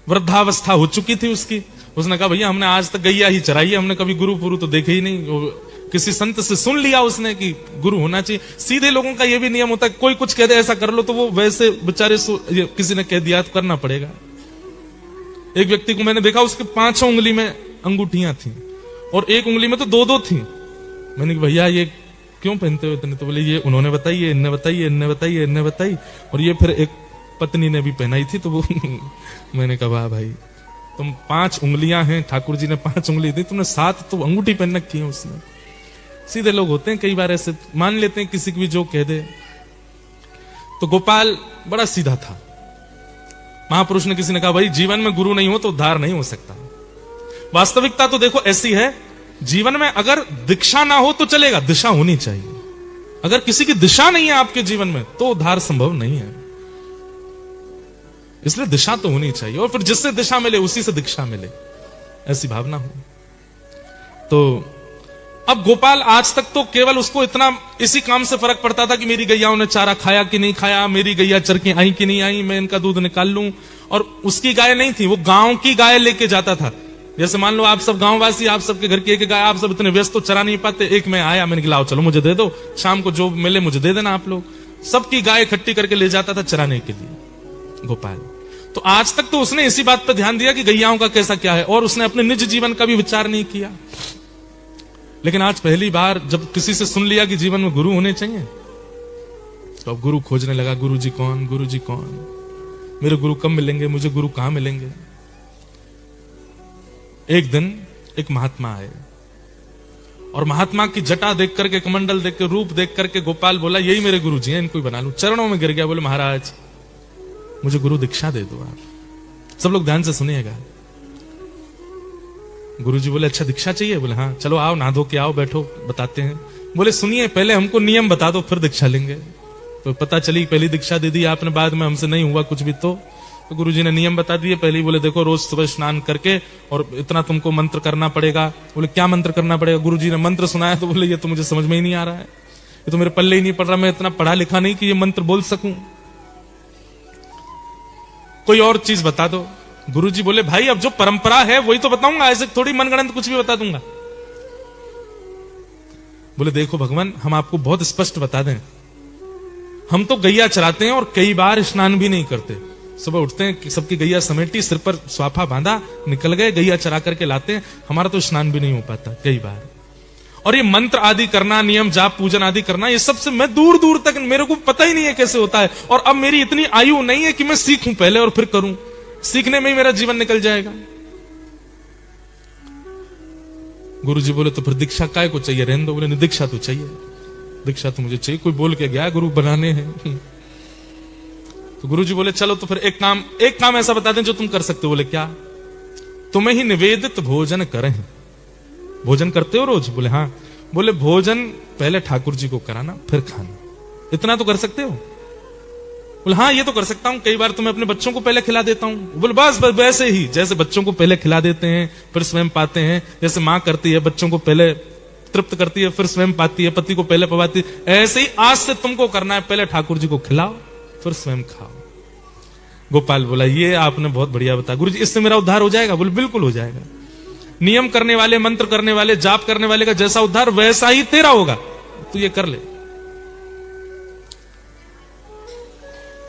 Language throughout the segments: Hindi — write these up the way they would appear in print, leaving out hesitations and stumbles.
वृद्धावस्था हो चुकी थी उसकी। उसने कहा भैया हमने आज तक गैया ही चराई है, हमने कभी गुरु पुरु तो देखे ही नहीं। किसी संत से सुन लिया उसने कि गुरु होना चाहिए। सीधे लोगों का यह भी नियम होता है, कोई कुछ कह दे ऐसा कर लो तो वो वैसे बेचारे किसी ने कह दिया तो करना पड़ेगा। एक व्यक्ति को मैंने देखा, उसके 5 उंगली में अंगूठियां थी और एक उंगली में तो 2-2 थी। मैंने कहा भैया ये क्यों पहनते हो इतने? तो बोले ये उन्होंने बताई, ये इनने बताई, ये इनने बताई, ये इनने बताई, और ये फिर एक पत्नी ने भी पहनाई थी। तो वो मैंने कहा वाह भाई, तुम 5 उंगलियां हैं, ठाकुर जी ने 5 उंगली दी, तुमने 7 तो अंगूठी पहन रखी है उसने। सीधे लोग होते हैं, कई बार ऐसे मान लेते हैं किसी की भी जो कह दे। तो गोपाल बड़ा सीधा था। महापुरुष ने किसी ने कहा भाई जीवन में गुरु नहीं हो तो उद्धार नहीं हो सकता। वास्तविकता तो देखो ऐसी है, जीवन में अगर दीक्षा ना हो तो चलेगा, दिशा होनी चाहिए। अगर किसी की दिशा नहीं है आपके जीवन में तो उद्धार संभव नहीं है। इसलिए दिशा तो होनी चाहिए, और फिर जिससे दिशा मिले उसी से दीक्षा मिले, ऐसी भावना हो। तो अब गोपाल आज तक तो केवल उसको इतना इसी काम से फर्क पड़ता था कि मेरी गैयाओं ने चारा खाया कि नहीं खाया, मेरी गैया चर के आई कि नहीं आई, मैं इनका दूध निकाल लूं। और उसकी गाय नहीं थी, वो गांव की गाय लेके जाता था। जैसे मान लो आप सब गांववासी, आप सबके घर की एक गाय, आप सब इतने व्यस्त तो चरा नहीं पाते। एक मैं आया, मैंने खिलाओ चलो मुझे दे दो, शाम को जो मिले मुझे दे देना आप लोग। सबकी गाय इकट्ठी करके ले जाता था चराने के लिए गोपाल। तो आज तक तो उसने इसी बात पर ध्यान दिया कि गैयाओं का कैसा क्या है, और उसने अपने निज जीवन का भी विचार नहीं किया। लेकिन आज पहली बार जब किसी से सुन लिया कि जीवन में गुरु होने चाहिए, तो अब गुरु खोजने लगा। गुरु जी कौन, गुरु जी कौन, मेरे गुरु कब मिलेंगे, मुझे गुरु कहां मिलेंगे। एक दिन एक महात्मा आए, और महात्मा की जटा देख करके, कमंडल देख के, रूप देख करके गोपाल बोला यही मेरे गुरु जी हैं, इनको ही बना लूं। चरणों में गिर गया, बोले महाराज मुझे गुरु दीक्षा दे दो आप। सब लोग ध्यान से सुनिएगा। गुरुजी बोले अच्छा दीक्षा चाहिए? बोले हाँ। चलो आओ, नहा धो के आओ, बैठो, बताते हैं। बोले सुनिए पहले हमको नियम बता दो फिर दीक्षा लेंगे। तो पता चली पहली दीक्षा दे दी आपने, बाद में हमसे नहीं हुआ कुछ भी। तो गुरुजी ने नियम बता दिए। पहले बोले देखो रोज सुबह स्नान करके और इतना तुमको मंत्र करना पड़ेगा। बोले क्या मंत्र करना पड़ेगा? गुरुजी ने मंत्र सुनाया। तो बोले ये तो मुझे समझ में ही नहीं आ रहा है, ये तो मेरे पल्ले ही नहीं पड़ रहा, मैं इतना पढ़ा लिखा नहीं कि ये मंत्र बोल सकूं, कोई और चीज बता दो। गुरुजी बोले भाई अब जो परंपरा है वही तो बताऊंगा, ऐसे थोड़ी मनगढ़ंत कुछ भी बता दूंगा। बोले देखो भगवान हम आपको बहुत स्पष्ट बता दें, हम तो गैया चराते हैं और कई बार स्नान भी नहीं करते। सुबह उठते हैं, सबकी गैया समेटी, सिर पर स्वाफा बांधा, निकल गए, गैया चरा करके लाते हैं, हमारा तो स्नान भी नहीं हो पाता कई बार। और ये मंत्र आदि करना, नियम जाप पूजन आदि करना, ये सबसे मैं दूर दूर तक मेरे को पता ही नहीं है कैसे होता है। और अब मेरी इतनी आयु नहीं है कि मैं सीखूं पहले और फिर करूं, सीखने में ही मेरा जीवन निकल जाएगा। गुरुजी बोले तो फिर दीक्षा काय को चाहिए? रहने दो। बोले नहीं दीक्षा तो चाहिए, दीक्षा तो मुझे चाहिए, कोई बोल के गया गुरु बनाने हैं। तो गुरुजी बोले चलो तो फिर एक काम ऐसा बता दें जो तुम कर सकते हो। बोले क्या? तुम्हें ही निवेदित भोजन करें। भोजन करते हो रोज? बोले हाँ। बोले भोजन पहले ठाकुर जी को कराना फिर खाना, इतना तो कर सकते हो? बोले हाँ ये तो कर सकता हूं, कई बार तो मैं अपने बच्चों को पहले खिला देता हूं। बोले बस वैसे ही जैसे बच्चों को पहले खिला देते हैं फिर स्वयं पाते हैं, जैसे मां करती है बच्चों को पहले तृप्त करती है फिर स्वयं पाती है, पति को पहले पवाती है, ऐसे ही आज से तुमको करना है, पहले ठाकुर जी को खिलाओ फिर स्वयं खाओ। गोपाल बोला ये आपने बहुत बढ़िया बताया गुरुजी, इससे मेरा उद्धार हो जाएगा? बोले बिल्कुल हो जाएगा। नियम करने वाले, मंत्र करने वाले, जाप करने वाले का जैसा उद्धार वैसा ही तेरा होगा, तू ये कर ले।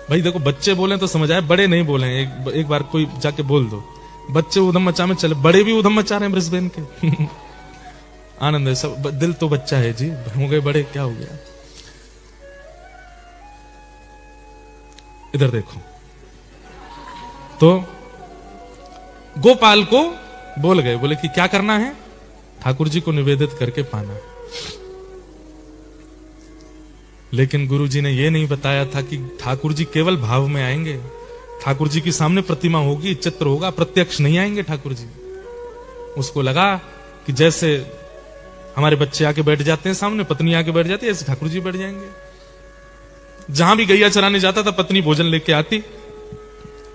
भाई देखो बच्चे बोले तो समझ आए, बड़े नहीं बोले। एक बार कोई जाके बोल दो, बच्चे उधम मचा में चले, बड़े भी उधम मचा रहे हैं ब्रिस्बेन के। आनंद है सब, दिल तो बच्चा है जी, हो गए बड़े क्या हो गया। इधर देखो, तो गोपाल को बोल गए, बोले कि क्या करना है? ठाकुर जी को निवेदित करके पाना। लेकिन गुरुजी ने यह नहीं बताया था कि ठाकुर जी केवल भाव में आएंगे, ठाकुर जी की सामने प्रतिमा होगी, चित्र होगा, प्रत्यक्ष नहीं आएंगे ठाकुर जी। उसको लगा कि जैसे हमारे बच्चे आके बैठ जाते हैं सामने, पत्नी आके बैठ जाती है, ऐसे ठाकुर जी बैठ जाएंगे। जहां भी गैया चराने जाता था पत्नी भोजन लेके आती,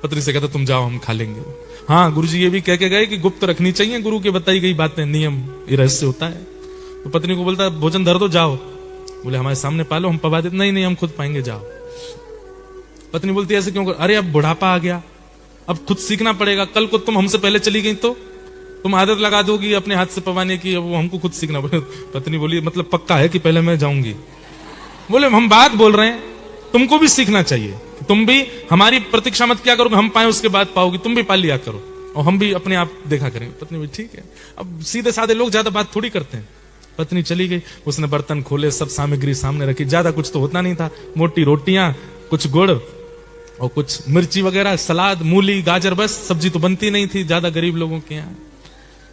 पत्नी से कहता तुम जाओ हम खा लेंगे। हाँ गुरुजी ये भी कह के गए कि गुप्त रखनी चाहिए गुरु की बताई गई बातें, नियम, ये रहस्य होता है। तो पत्नी को बोलता भोजन धर दो जाओ। बोले हमारे सामने पालो, हम पवा देते। नहीं हम खुद पाएंगे, जाओ। पत्नी बोलती ऐसे क्यों? अरे अब बुढ़ापा आ गया, अब खुद सीखना पड़ेगा। कल को तुम हमसे पहले चली गई तो तुम आदत लगा दोगी अपने हाथ से पवाने की, वो हमको खुद सीखना पड़ेगा। पत्नी बोली मतलब पक्का है कि पहले मैं जाऊंगी? बोले हम बात बोल रहे हैं, तुमको भी सीखना चाहिए, तुम भी हमारी प्रतीक्षा मत क्या करोगे, हम पाए उसके बाद पाओगी, तुम भी पा लिया करो और हम भी अपने आप देखा करेंगे। पत्नी बोली ठीक है। अब सीधे साधे लोग ज्यादा बात थोड़ी करते हैं। पत्नी चली गई, उसने बर्तन खोले, सब सामग्री सामने रखी, ज्यादा कुछ तो होता नहीं था, मोटी रोटियां, कुछ गुड़ और कुछ मिर्ची वगैरह, सलाद, मूली, गाजर, बस सब्जी तो बनती नहीं थी ज्यादा गरीब लोगों के यहाँ,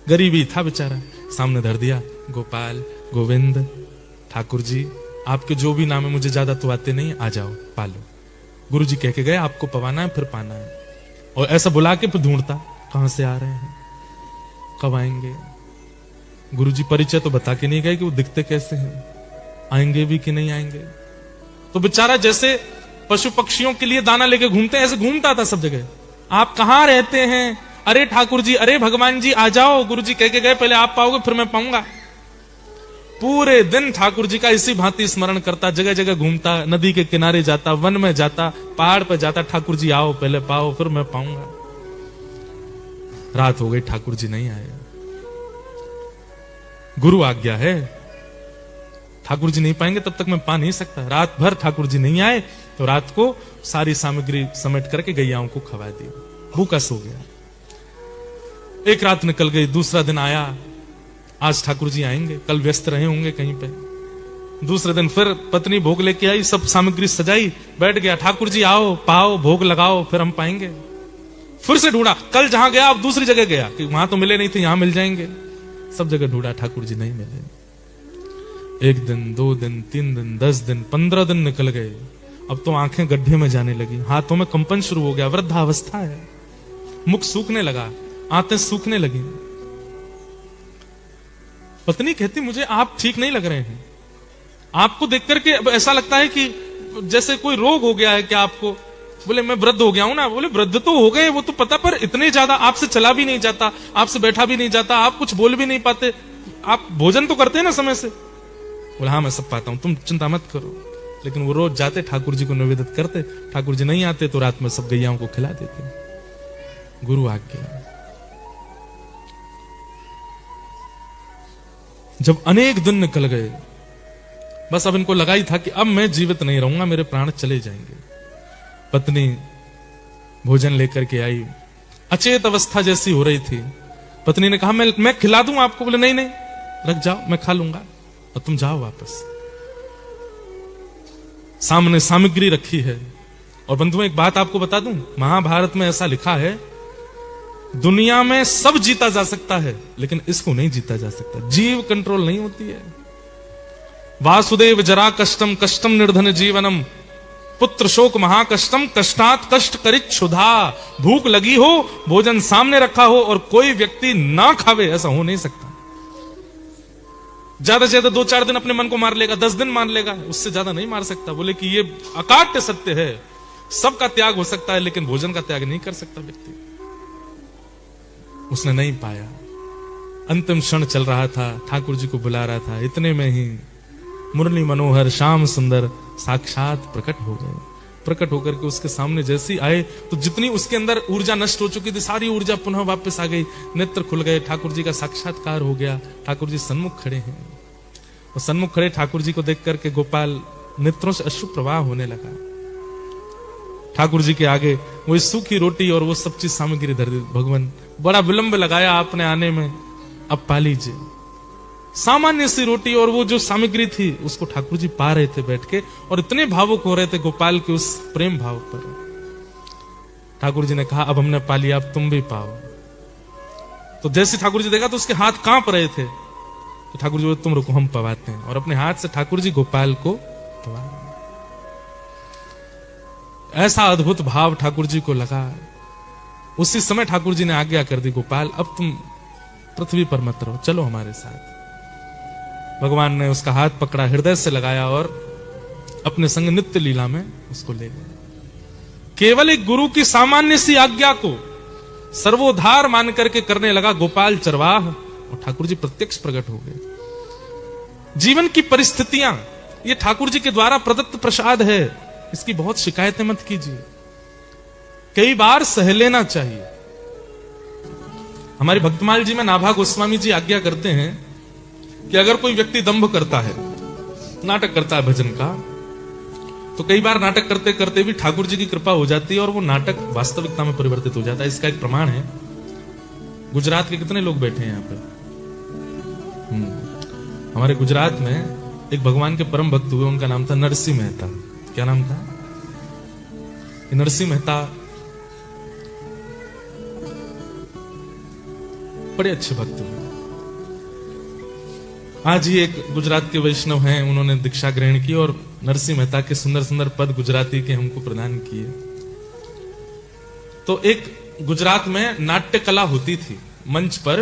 गरीबी था बेचारा। सामने धर दिया, गोपाल, गोविंद, ठाकुर जी आपके जो भी नाम है मुझे ज्यादा तो आते नहीं, आ जाओ पालो। गुरु जी कह के गए आपको पवाना है फिर पाना है, और ऐसा बुला के फिर ढूंढता कहां से आ रहे हैं, कब आएंगे। गुरु जी परिचय तो बता के नहीं गए कि वो दिखते कैसे हैं, आएंगे भी कि नहीं आएंगे। तो बेचारा जैसे पशु पक्षियों के लिए दाना लेके घूमते हैं ऐसे घूमता था सब जगह। आप कहां रहते हैं? अरे ठाकुर जी, अरे भगवान जी आ जाओ। गुरु जी कह के गए पहले आप पाओगे फिर मैं पाऊंगा। पूरे दिन ठाकुर जी का इसी भांति स्मरण करता, जगह जगह घूमता, नदी के किनारे जाता, वन में जाता, पहाड़ पर जाता, ठाकुर जी आओ पहले पाओ फिर मैं पाऊंगा। रात हो गई, ठाकुर जी नहीं आए। गुरु आज्ञा है, ठाकुर जी नहीं पाएंगे तब तक मैं पा नहीं सकता। रात भर ठाकुर जी नहीं आए तो रात को सारी सामग्री समेट करके गैयाओं को खवा दी, भूखा सो गया। एक रात निकल गई, दूसरा दिन आया, आज ठाकुर जी आएंगे, कल व्यस्त रहे होंगे कहीं पे। दूसरे दिन फिर पत्नी भोग लेके आई, सब सामग्री सजाई, बैठ गया, ठाकुर जी आओ पाओ भोग लगाओ फिर हम पाएंगे। फिर से ढूंढा, कल जहां गया अब दूसरी जगह गया कि वहां तो मिले नहीं थे, यहां मिल जाएंगे। सब जगह ढूंढा, ठाकुर जी नहीं मिले। 1 दिन 2 दिन 3 दिन 10 दिन 15 दिन निकल गए। अब तो आंखें गड्ढे में जाने लगी, हाथों में कंपन शुरू हो गया, वृद्धावस्था है, मुख सूखने लगा, आंतें सूखने लगी। पत्नी कहती मुझे आप ठीक नहीं लग रहे हैं, आपको देख करके अब ऐसा लगता है कि जैसे कोई रोग हो गया है क्या आपको? बोले मैं वृद्ध हो गया हूं ना। बोले वृद्ध तो हो गए वो तो पता, पर इतने ज्यादा आपसे चला भी नहीं जाता, आपसे बैठा भी नहीं जाता, आप कुछ बोल भी नहीं पाते, आप भोजन तो करते हैं ना समय से? बोले हाँ मैं सब पाता हूं, तुम चिंता मत करो। लेकिन वो रोज जाते ठाकुर जी को निवेदित करते, ठाकुर जी नहीं आते तो रात में सब गैयाओं को खिला देते। गुरु आज्ञा। जब अनेक दिन निकल गए, बस अब इनको लगा ही था कि अब मैं जीवित नहीं रहूंगा, मेरे प्राण चले जाएंगे। पत्नी भोजन लेकर के आई, अचेत अवस्था जैसी हो रही थी। पत्नी ने कहा मैं खिला दूं आपको। बोले नहीं नहीं रख जाओ, मैं खा लूंगा और तुम जाओ वापस। सामने सामग्री रखी है। और बंधुओं एक बात आपको बता दूं, महाभारत में ऐसा लिखा है दुनिया में सब जीता जा सकता है लेकिन इसको नहीं जीता जा सकता, जीव कंट्रोल नहीं होती है। वासुदेव जरा कष्टम कष्टम निर्धन जीवनम, पुत्र शोक महाकष्टम, कष्टात कष्ट करित क्षुधा। भूख लगी हो, भोजन सामने रखा हो और कोई व्यक्ति ना खावे, ऐसा हो नहीं सकता। ज्यादा से ज्यादा 2-4 दिन अपने मन को मार लेगा, 10 दिन मार लेगा, उससे ज्यादा नहीं मार सकता। बोले कि ये अकाट्य सत्य है, सबका त्याग हो सकता है लेकिन भोजन का त्याग नहीं कर सकता व्यक्ति। उसने नहीं पाया। अंतिम क्षण चल रहा था, ठाकुर जी को बुला रहा था, इतने में ही मुरली मनोहर श्याम सुंदर साक्षात प्रकट हो गए। प्रकट होकर के उसके सामने जैसे आए तो जितनी उसके अंदर ऊर्जा नष्ट हो चुकी थी सारी ऊर्जा पुनः वापस आ गई, नेत्र खुल गए, ठाकुर जी का साक्षात्कार हो गया। ठाकुर जी सन्मुख खड़े हैं और सन्मुख खड़े ठाकुर जी को देख करके गोपाल नेत्रों से अश्रु प्रवाह होने लगा। ठाकुर जी के आगे वो सूखी रोटी और वो सब चीज सामग्री धर दी। भगवान बड़ा विलंब लगाया आपने आने में, अब पा लीजिए। सामान्य सी रोटी और वो जो सामग्री थी उसको ठाकुर जी पा रहे थे बैठ के, और इतने भावुक हो रहे थे गोपाल के उस प्रेम भाव पर। ठाकुर जी ने कहा अब हमने पा लिया, अब तुम भी पाओ। तो जैसे ठाकुर जी देखा तो उसके हाथ कांप रहे थे, तो ठाकुर जी बोले तुम रुको हम पवाते हैं, और अपने हाथ से ठाकुर जी गोपाल को पवा रहे। ऐसा अद्भुत भाव ठाकुर जी को लगा। उसी समय ठाकुर जी ने आज्ञा कर दी, गोपाल अब तुम पृथ्वी पर मत रहो, चलो हमारे साथ। भगवान ने उसका हाथ पकड़ा, हृदय से लगाया और अपने संग नित्य लीला में उसको ले गए। केवल एक गुरु की सामान्य सी आज्ञा को सर्वोद्धार मान करके करने लगा गोपाल चरवाह, और ठाकुर जी प्रत्यक्ष प्रकट हो गए। जीवन की परिस्थितियां ये ठाकुर जी के द्वारा प्रदत्त प्रसाद है, इसकी बहुत शिकायतें मत कीजिए। कई बार सह लेना चाहिए। हमारे भक्तमाल जी में नाभा गोस्वामी जी आज्ञा करते हैं कि अगर कोई व्यक्ति दंभ करता है, नाटक करता है भजन का, तो कई बार नाटक करते करते भी ठाकुर जी की कृपा हो जाती है और वो नाटक वास्तविकता में परिवर्तित हो जाता है। इसका एक प्रमाण है, गुजरात के कितने लोग बैठे हैं यहाँ पे? हमारे गुजरात में एक भगवान के परम भक्त हुए, उनका नाम था नरसिंह मेहता। क्या नाम था? नरसिंह मेहता बड़े अच्छे भक्त हुए। आज ही एक गुजरात के वैष्णव हैं, उन्होंने दीक्षा ग्रहण की और नरसिंह मेहता के सुंदर सुंदर पद गुजराती के हमको प्रदान किए। तो एक गुजरात में नाट्य कला होती थी, मंच पर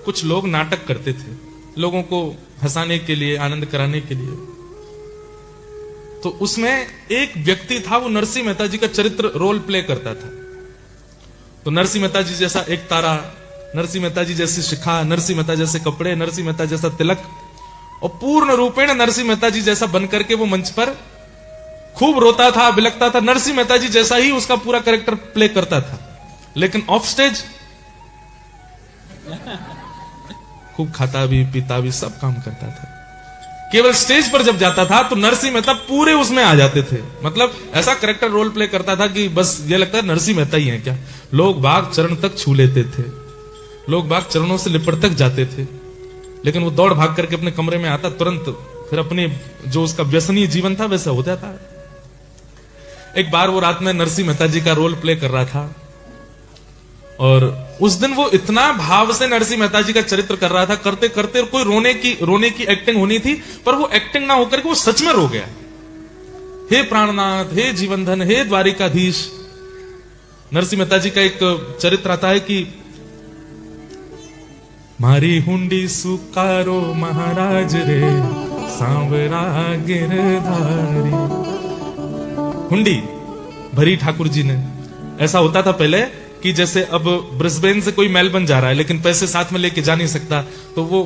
कुछ लोग नाटक करते थे, लोगों को हंसाने के लिए, आनंद कराने के लिए। तो उसमें एक व्यक्ति था, वो नरसिंह मेहता जी का चरित्र रोल प्ले करता था। तो नरसिंह मेहता जी जैसा एक तारा, नरसिंह मेहता जी जैसी शिखा, नरसिंह मेहता जैसे कपड़े, नरसिंह मेहता जैसा तिलक, और पूर्ण रूपेण नरसिंह मेहता जी जैसा बनकर के वो मंच पर खूब रोता था, बिलकता था। नरसिंह मेहता जी जैसा ही उसका पूरा कैरेक्टर प्ले करता था, लेकिन ऑफ स्टेज खूब खाता भी, पीता भी, सब काम करता था। केवल स्टेज पर जब जाता था तो नरसिंह मेहता पूरे उसमें आ जाते थे। मतलब ऐसा कैरेक्टर रोल प्ले करता था कि बस ये लगता है नरसिंह मेहता ही है क्या। लोग बाग चरण तक छू लेते थे, लोग बाग चरणों से लिपट तक जाते थे, लेकिन वो दौड़ भाग करके अपने कमरे में आता, तुरंत फिर अपने जो उसका व्यसनीय जीवन था वैसा हो जाता है। एक बार वो रात में नरसिंह मेहता जी का रोल प्ले कर रहा था और उस दिन वो इतना भाव से नरसिंह मेहता जी का चरित्र कर रहा था, करते करते कोई रोने की एक्टिंग होनी थी, पर वो एक्टिंग ना होकर के वो सच में रो गया। हे प्राणनाथ, हे जीवनधन, हे द्वारिकाधीश। नरसिंह मेहता जी का एक चरित्र आता है कि मारी हुंडी सुकारो महाराज रे, सांवरा गिरधारी। हुंडी भरी ठाकुर जी ने। ऐसा होता था पहले कि जैसे अब ब्रिस्बेन से कोई मेलबर्न जा रहा है लेकिन पैसे साथ में लेके जा नहीं सकता, तो वो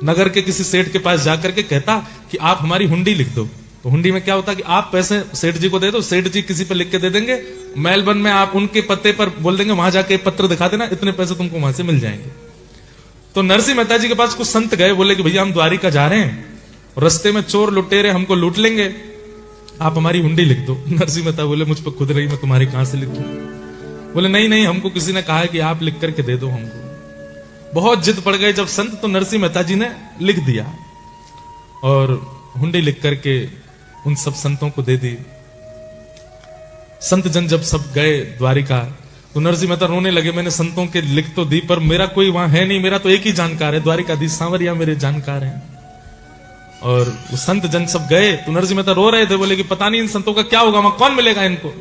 नगर के किसी सेठ के पास जाकर के कहता कि आप हमारी हुंडी लिख दो। तो हुंडी में क्या होता कि आप पैसे सेठ जी को दे दो, सेठ जी किसी पर लिख के दे देंगे, मेलबर्न में आप उनके पत्ते पर बोल देंगे वहां जाके पत्र दिखा देना, इतने पैसे तुमको वहां से मिल जाएंगे। तो नरसिंह मेहता जी के पास कुछ संत गए, बोले कि भैया हम द्वारिका जा रहे हैं, रस्ते में चोर लुटेरे हमको लूट लेंगे, आप हमारी हुंडी लिख दो। नरसिंह मेहता बोले मुझ पर खुद रही, मैं तुम्हारी कहां से लिखूं। बोले नहीं नहीं, हमको किसी ने कहा है कि आप लिख करके दे दो हमको। बहुत जिद पड़ गए जब संत, तो नरसिंह मेहता जी ने लिख दिया और हुंडी लिख करके उन सब संतों को दे दी। संत जन जब सब गए द्वारिका, तो नरसिंह मेहता रोने लगे, मैंने संतों के लिख तो दी पर मेरा कोई वहां है नहीं, मेरा तो एक ही जानकार है, द्वारिकाधीश सांवरिया मेरे जानकार हैं। और वो संत जन सब गए तो नरसिंह मेहता रो रहे थे, बोले कि पता नहीं इन संतों का क्या होगा, वहां कौन मिलेगा इनको।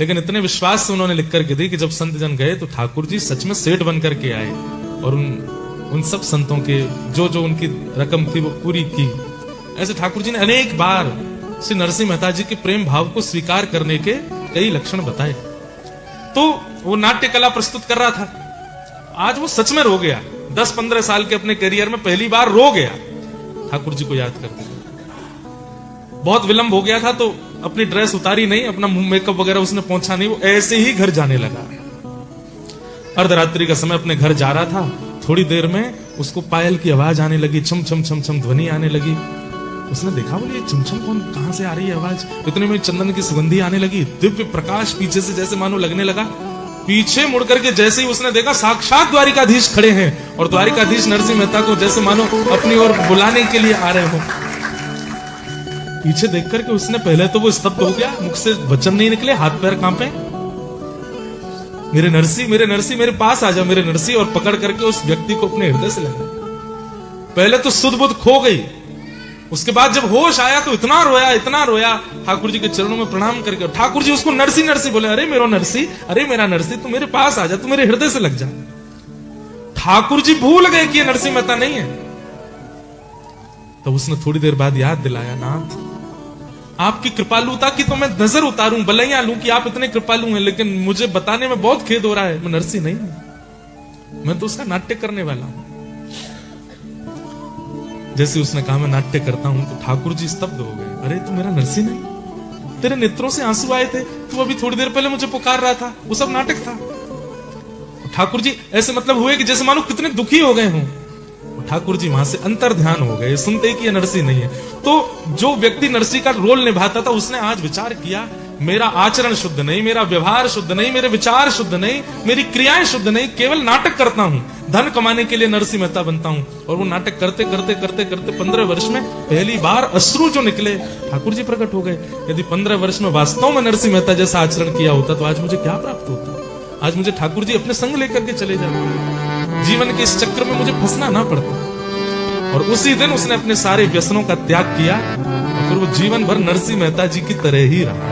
लेकिन इतने विश्वास से उन्होंने लिख करके दी कि जब संत जन गए तो ठाकुर जी सच में सेठ बन करके आए और उन सब संतों के जो जो उनकी रकम थी वो पूरी की। ऐसे ठाकुर जी ने अनेक बार श्री नरसिंह मेहता जी के प्रेम भाव को स्वीकार करने के कई लक्षण बताए। तो वो नाट्य कला प्रस्तुत कर रहा था, आज वो सच में रो गया। 10-15 साल के अपने करियर में पहली बार रो गया ठाकुर जी को याद करते। बहुत विलंब हो गया था तो अपनी ड्रेस उतारी नहीं, अपना मेकअप वगैरह उसने पहुंचा नहीं, वो ऐसे ही घर जाने लगा। अर्धरात्रि का समय अपने घर जा रहा था, थोड़ी देर में उसको पायल की आवाज आने लगी, छम छम छम छम ध्वनि आने लगी। उसने देखा, बोले ये छम छम कौन, कहां से आ रही है आवाज। इतने में चंदन की सुगंधी आने लगी, दिव्य प्रकाश पीछे से जैसे मानो लगने लगा। पीछे मुड़ करके जैसे ही उसने देखा, साक्षात द्वारिकाधीश खड़े हैं और द्वारिकाधीश नरसिंह मेहता को जैसे मानो अपनी ओर बुलाने के लिए आ रहे हो। पीछे देख करके उसने पहले तो वो स्तब्ध हो गया, मुख से वचन नहीं निकले, हाथ पैर कांपे। मेरे नरसी, मेरे नरसी, मेरे पास आ जा मेरे नरसी, और पकड़ करके उस व्यक्ति को अपने हृदय से लगा। पहले तो सुध बुध खो गई, उसके बाद जब होश आया तो इतना रोया ठाकुर जी के चरणों में प्रणाम करके। ठाकुर जी उसको नरसी नरसी बोले, अरे मेरा नरसी, अरे मेरा नरसी, तू मेरे पास आ जा, तू मेरे हृदय से लग जा। ठाकुर जी भूल गए कि ये नरसिंह मेहता नहीं है। तो उसने थोड़ी देर बाद याद दिलाया, नाथ आपकी कृपालुता की तो मैं नजर उतारूं, बलैया लूं कि आप इतने कृपालु हैं, लेकिन मुझे बताने में बहुत खेद हो रहा है, मैं नरसी नहीं हूं, मैं तो उसका नाट्य करने वाला हूं। जैसे उसने कहा मैं नाट्य करता हूं तो ठाकुर जी स्तब्ध हो गए, अरे तू मेरा नरसी नहीं, तेरे नेत्रों से आंसू आए थे, तू अभी थोड़ी देर पहले मुझे पुकार रहा था, वो सब नाटक था। ठाकुर जी ऐसे मतलब हुए कि जैसे मानो कितने दुखी हो गए हों। ठाकुर जी वहां से अंतर ध्यान हो गए, सुनते ही कि ये नरसी नहीं है। तो जो व्यक्ति नरसी का रोल निभाता था उसने आज विचार किया, मेरा आचरण शुद्ध नहीं, मेरा व्यवहार शुद्ध नहीं, मेरे विचार शुद्ध नहीं, मेरी क्रियाएं शुद्ध नहीं, केवल नाटक करता हूं, धन कमाने के लिए नरसी मेहता बनता हूं। और वो नाटक करते करते करते करते 15 वर्ष में पहली बार अश्रु जो निकले ठाकुर जी प्रकट हो गए। यदि 15 वर्ष में वास्तव में नरसी मेहता जैसा आचरण किया होता तो आज मुझे क्या प्राप्त होता? आज मुझे ठाकुर जी अपने संग लेकर के चले जाते, जीवन के इस चक्र में मुझे फंसना ना पड़ता। और उसी दिन उसने अपने सारे व्यसनों का त्याग किया और फिर वो जीवन भर नरसी मेहता जी की तरह ही रहा।